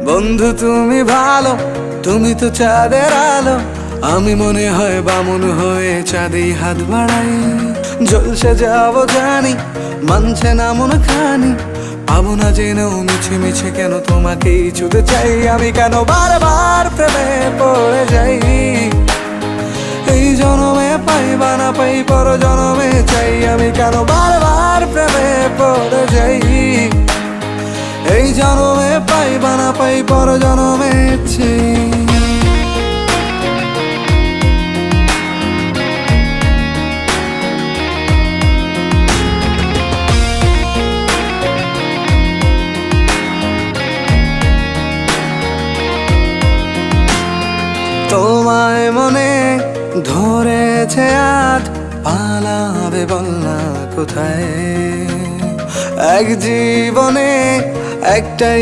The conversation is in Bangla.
বন্ধু তুমি ভালো, তুমি তো চাঁদের আলো, আমি মনে হয় বামুন হয়ে চাঁদেই হাত বাড়াই। জলসে যাব জানি, মানছে না মন খানি, পাবো না জেনেও মিছে মিছে কেন তোমাকেই ছুতে চাই। আমি কেন বারবার প্রেমে পড়ে যাই, এই জনমে পাই বা না পাই পর জনমে চাই। আমি কেন বারবার প্রেমে পড়ে যাই, এই জনমে পাই বা না পাই পর জনমে চাই। তোমায় মনে ধরেছে আজ, পালাবে বল না কোথায়। এক জীবনে একটাই